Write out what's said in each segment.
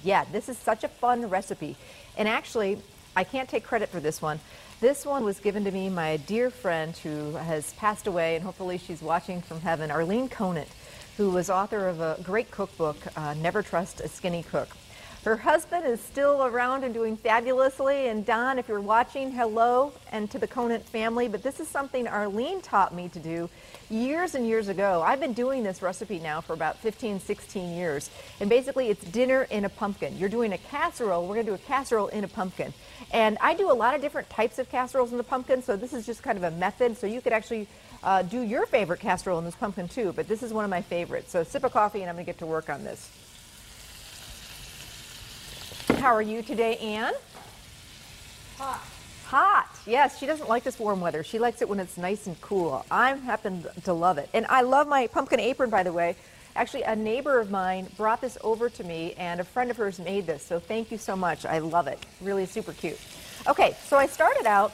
Yeah, this is such a fun recipe. And actually, I can't take credit for this one. This one was given to me by a dear friend who has passed away, and hopefully she's watching from heaven, Arlene Conant, who was author of a great cookbook, Never Trust a Skinny Cook. Her husband is still around and doing fabulously, and Don, if you're watching, hello, and to the Conant family. But this is something Arlene taught me to do years and years ago. I've been doing this recipe now for about 15, 16 years. And basically, it's dinner in a pumpkin. You're doing a casserole. We're going to do a casserole in a pumpkin. And I do a lot of different types of casseroles in the pumpkin, so this is just kind of a method. So you could actually do your favorite casserole in this pumpkin, too. But this is one of my favorites. So sip of coffee, and I'm going to get to work on this. How are you today, Anne? Hot. Hot. Yes, she doesn't like this warm weather. She likes it when it's nice and cool. I happen to love it. And I love my pumpkin apron, by the way. Actually, a neighbor of mine brought this over to me, and a friend of hers made this. So thank you so much. I love it. Really super cute. Okay, so I started out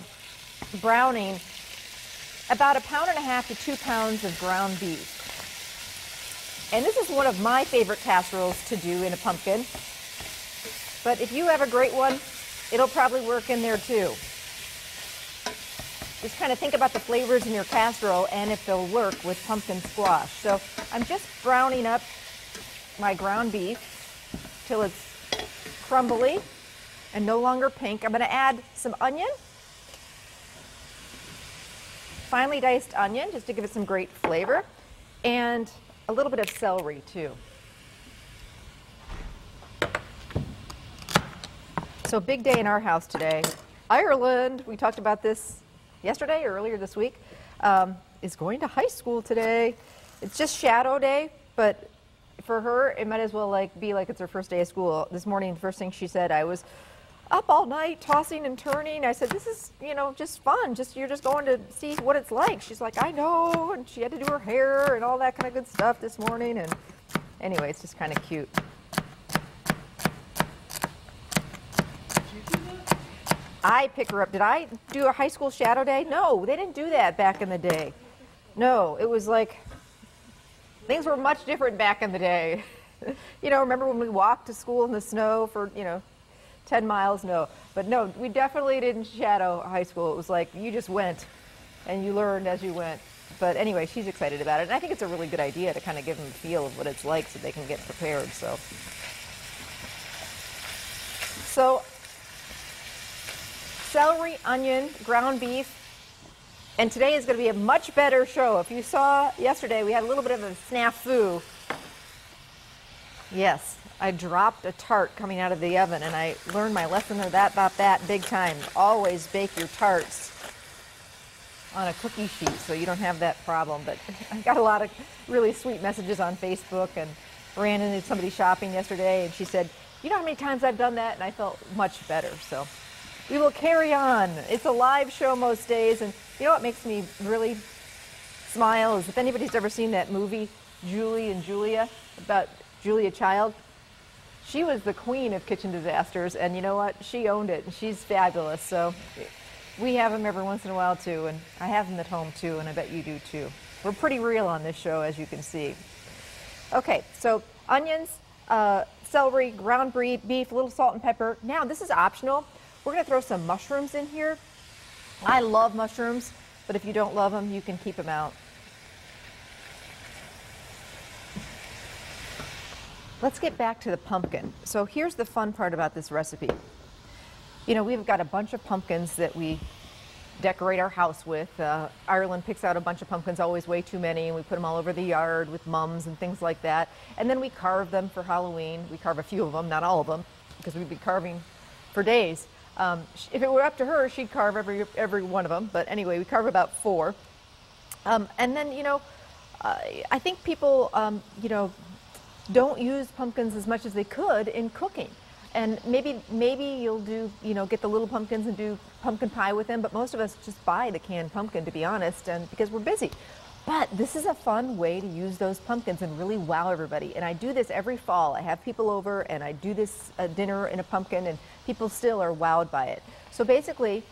browning about 1.5 pounds to 2 pounds of ground beef. And this is one of my favorite casseroles to do in a pumpkin. But if you have a great one, it'll probably work in there too. Just kind of think about the flavors in your casserole and if they'll work with pumpkin squash. So I'm just browning up my ground beef till it's crumbly and no longer pink. I'm going to add some onion, finely diced onion, just to give it some great flavor, and a little bit of celery too. So big day in our house today. Ireland, we talked about this yesterday or earlier this week, is going to high school today. It's just shadow day, but for her, it might as well be like it's her first day of school. This morning, the first thing she said, I was up all night tossing and turning. I said, this is, just fun. You're just going to see what it's like. She's like, I know. And she had to do her hair and all that kind of good stuff this morning. And anyway, it's just kind of cute. I pick her up. Did I do a high school shadow day? No, they didn't do that back in the day. No, it was like, things were much different back in the day. Remember when we walked to school in the snow for, 10 miles? No. But no, we definitely didn't shadow high school. It was like you just went and you learned as you went. But anyway, she's excited about it. And I think it's a really good idea to kind of give them a feel of what it's like so they can get prepared. So celery, onion, ground beef, and today is going to be a much better show. If you saw yesterday, we had a little bit of a snafu. Yes, I dropped a tart coming out of the oven, and I learned my lesson about that big time. Always bake your tarts on a cookie sheet so you don't have that problem. But I got a lot of really sweet messages on Facebook, and ran into somebody shopping yesterday, and she said, you know how many times I've done that? And I felt much better. So we will carry on. It's a live show most days, and you know what makes me really smile is if anybody's ever seen that movie, Julie and Julia, about Julia Child. She was the queen of kitchen disasters, and you know what? She owned it, and she's fabulous. So we have them every once in a while, too, and I have them at home, too, and I bet you do, too. We're pretty real on this show, as you can see. Okay, so onions, celery, ground beef, a little salt and pepper. Now, this is optional. We're going to throw some mushrooms in here. I love mushrooms, but if you don't love them, you can keep them out. Let's get back to the pumpkin. So here's the fun part about this recipe. We've got a bunch of pumpkins that we decorate our house with. Ireland picks out a bunch of pumpkins, always way too many, and we put them all over the yard with mums and things like that. And then we carve them for Halloween. We carve a few of them, not all of them, because we'd be carving for days. If it were up to her, she'd carve every one of them. But anyway, we carve about 4. And then, I think people, don't use pumpkins as much as they could in cooking. And maybe you'll do, get the little pumpkins and do pumpkin pie with them. But most of us just buy the canned pumpkin, to be honest, and because we're busy. But this is a fun way to use those pumpkins and really wow everybody. And I do this every fall. I have people over and I do this dinner in a pumpkin, and people still are wowed by it. So basically,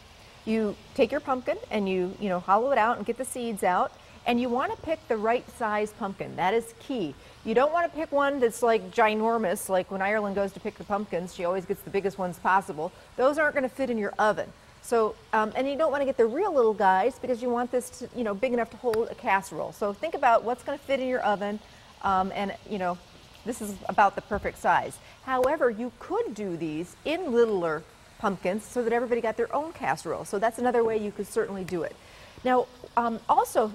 you take your pumpkin and you hollow it out and get the seeds out. And you want to pick the right size pumpkin. That is key. You don't want to pick one that's like ginormous, like when Ireland goes to pick the pumpkins, she always gets the biggest ones possible. Those aren't going to fit in your oven. So, and you don't want to get the real little guys because you want this to, big enough to hold a casserole. So think about what's going to fit in your oven, and this is about the perfect size. However, you could do these in littler pumpkins so that everybody got their own casserole. So that's another way you could certainly do it. Now, also,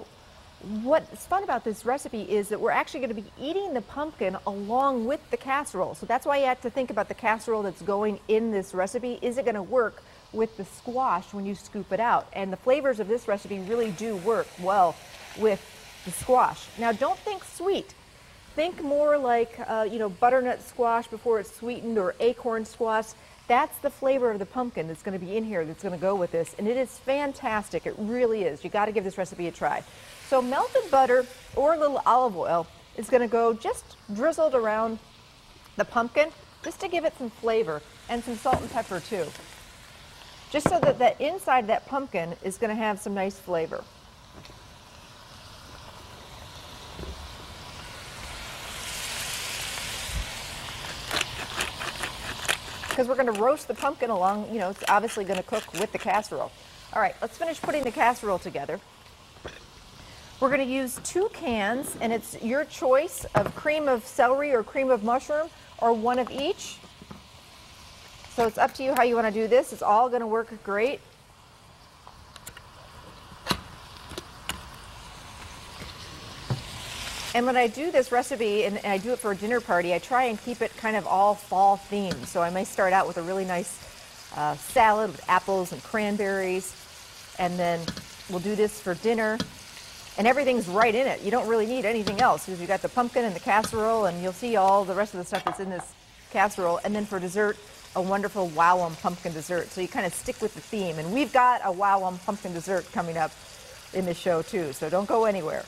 what's fun about this recipe is that we're actually going to be eating the pumpkin along with the casserole. So that's why you have to think about the casserole that's going in this recipe. Is it going to work with the squash when you scoop it out? And the flavors of this recipe really do work well with the squash. Now, don't think sweet. Think more like, butternut squash before it's sweetened, or acorn squash. That's the flavor of the pumpkin that's going to be in here that's going to go with this. And it is fantastic. It really is. You got to give this recipe a try. So melted butter or a little olive oil is going to go just drizzled around the pumpkin, just to give it some flavor, and some salt and pepper too. Just so that the inside of that pumpkin is going to have some nice flavor. Because we're going to roast the pumpkin along, it's obviously going to cook with the casserole. All right, let's finish putting the casserole together. We're going to use 2 cans, and it's your choice of cream of celery or cream of mushroom, or one of each. So it's up to you how you want to do this. It's all going to work great. And when I do this recipe, and I do it for a dinner party, I try and keep it kind of all fall themed. So I may start out with a really nice salad with apples and cranberries, and then we'll do this for dinner. And everything's right in it. You don't really need anything else because you got the pumpkin and the casserole, and you'll see all the rest of the stuff that's in this casserole. And then for dessert, a wonderful Wowum pumpkin dessert. So you kind of stick with the theme. And we've got a Wowum pumpkin dessert coming up in the show too, so don't go anywhere.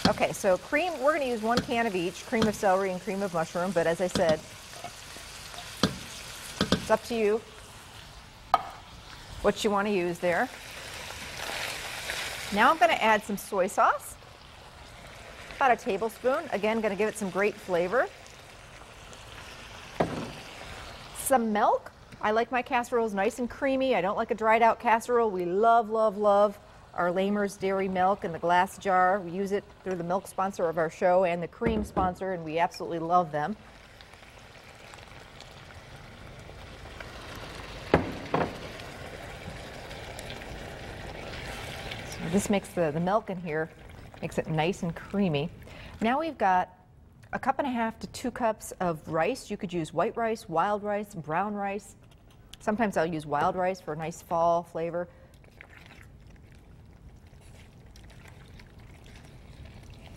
Okay, so cream, we're going to use 1 can of each, cream of celery and cream of mushroom, but as I said, it's up to you what you want to use there. Now I'm going to add some soy sauce, about a tablespoon. Again, going to give it some great flavor. Some milk. I like my casseroles nice and creamy. I don't like a dried out casserole. We love, love, love our Lamers dairy milk in the glass jar. We use it through the milk sponsor of our show and the cream sponsor, and we absolutely love them. This makes the milk in here, makes it nice and creamy. Now we've got 1.5 cups to 2 cups of rice. You could use white rice, wild rice, brown rice. Sometimes I'll use wild rice for a nice fall flavor.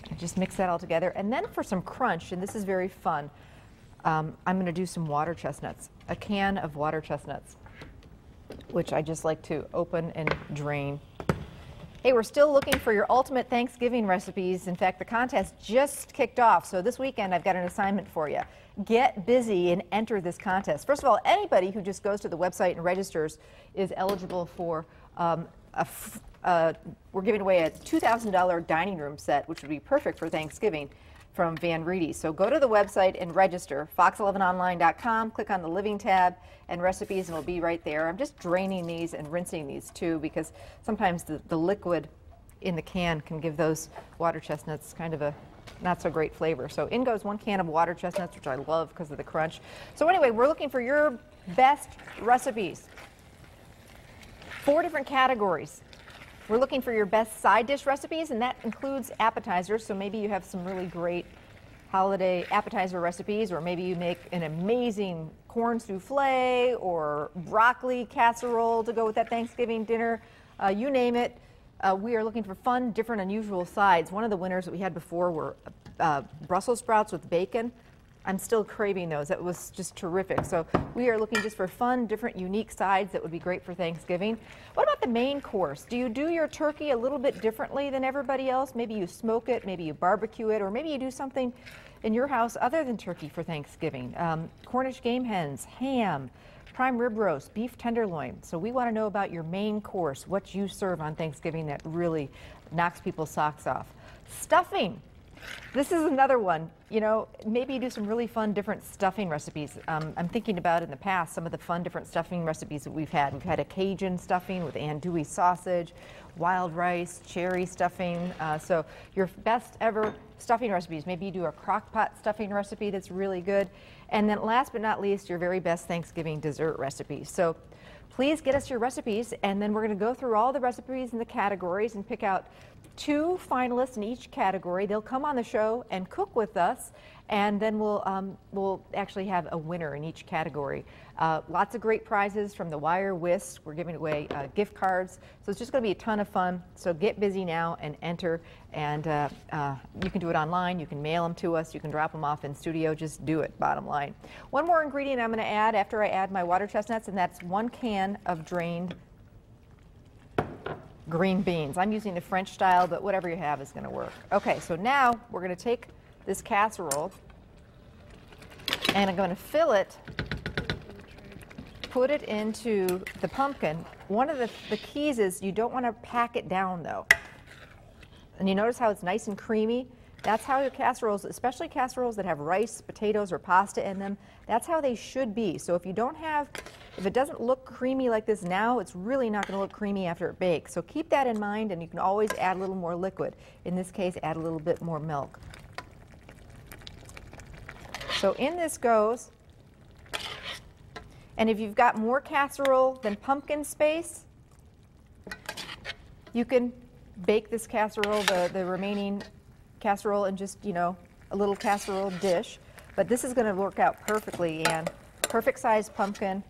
And just mix that all together. And then for some crunch, and this is very fun, I'm going to do some water chestnuts, a can of water chestnuts, which I just like to open and drain. Hey, we're still looking for your ultimate Thanksgiving recipes. In fact, the contest just kicked off, so this weekend I've got an assignment for you. Get busy and enter this contest. First of all, anybody who just goes to the website and registers is eligible for we're giving away a $2,000 dining room set, which would be perfect for Thanksgiving, from Van Reedy. So go to the website and register, fox11online.com, click on the Living tab and recipes, and it'll be right there. I'm just draining these and rinsing these too, because sometimes the liquid in the can can give those water chestnuts kind of a not so great flavor. So in goes 1 can of water chestnuts, which I love because of the crunch. So anyway, we're looking for your best recipes. 4 different categories. We're looking for your best side dish recipes, and that includes appetizers. So maybe you have some really great holiday appetizer recipes, or maybe you make an amazing corn souffle or broccoli casserole to go with that Thanksgiving dinner. You name it. We are looking for fun, different, unusual sides. One of the winners that we had before were Brussels sprouts with bacon. I'm still craving those. That was just terrific. So we are looking just for fun, different, unique sides that would be great for Thanksgiving. What about the main course? Do you do your turkey a little bit differently than everybody else? Maybe you smoke it, maybe you barbecue it, or maybe you do something in your house other than turkey for Thanksgiving. Cornish game hens, ham, prime rib roast, beef tenderloin. So we want to know about your main course, what you serve on Thanksgiving that really knocks people's socks off. Stuffing. This is another one. You know, maybe you do some really fun different stuffing recipes. I'm thinking about in the past some of the fun different stuffing recipes that we've had. We've had a Cajun stuffing with andouille sausage, wild rice, cherry stuffing. So your best ever stuffing recipes. Maybe you do a crock pot stuffing recipe that's really good. And then last but not least, your very best Thanksgiving dessert recipes. So please get us your recipes, and then we're going to go through all the recipes and the categories and pick out 2 finalists in each category. They'll come on the show and cook with us, and then we'll actually have a winner in each category. Lots of great prizes from the wire whisk. We're giving away gift cards, so it's just going to be a ton of fun. So get busy now and enter, and you can do it online. You can mail them to us. You can drop them off in studio. Just do it, bottom line. One more ingredient I'm going to add after I add my water chestnuts, and that's 1 can of drained green beans. I'm using the French style, but whatever you have is going to work. Okay, so now we're going to take this casserole and I'm going to fill it, put it into the pumpkin. One of the keys is you don't want to pack it down though. And you notice how it's nice and creamy? That's how your casseroles, especially casseroles that have rice, potatoes, or pasta in them, that's how they should be. So if it doesn't look creamy like this now, it's really not going to look creamy after it bakes. So keep that in mind, and you can always add a little more liquid. In this case, add a little bit more milk. So in this goes, and if you've got more casserole than pumpkin space, you can bake this casserole, the remaining casserole, in just, you know, a little casserole dish. But this is going to work out perfectly, and perfect size pumpkin.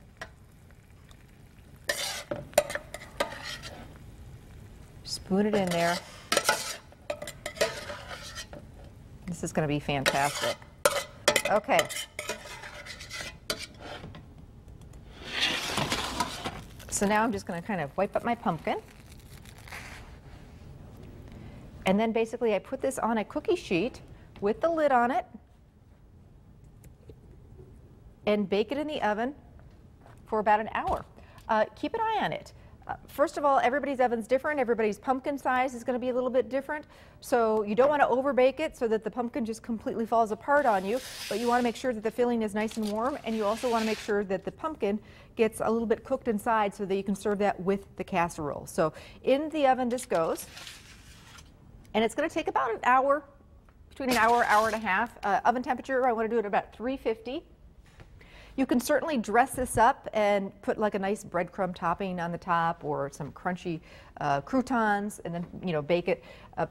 Spoon it in there. This is going to be fantastic. Okay. So now I'm just going to kind of wipe up my pumpkin. And then basically I put this on a cookie sheet with the lid on it and bake it in the oven for about an hour. Keep an eye on it. First of all, everybody's oven's different. Everybody's pumpkin size is going to be a little bit different. So you don't want to overbake it so that the pumpkin just completely falls apart on you, but you want to make sure that the filling is nice and warm, and you also want to make sure that the pumpkin gets a little bit cooked inside so that you can serve that with the casserole. So in the oven this goes, and it's going to take about an hour, between an hour, hour and a half. Oven temperature, I want to do it at about 350. You can certainly dress this up and put like a nice breadcrumb topping on the top, or some crunchy croutons, and then, you know, bake it,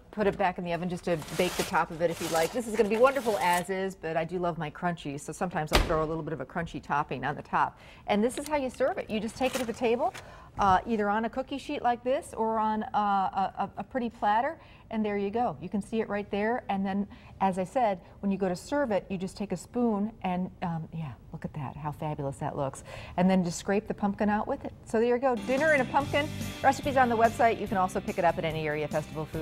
put it back in the oven just to bake the top of it if you like. This is going to be wonderful as is, but I do love my crunchy, so sometimes I'll throw a little bit of a crunchy topping on the top. And this is how you serve it. You just take it to the table, either on a cookie sheet like this or on a pretty platter, and there you go. You can see it right there, and then, as I said, when you go to serve it, you just take a spoon and, yeah, look at that, how fabulous that looks. And then just scrape the pumpkin out with it. So there you go, dinner and a pumpkin. Recipes on the website. You can also pick it up at any area festival food.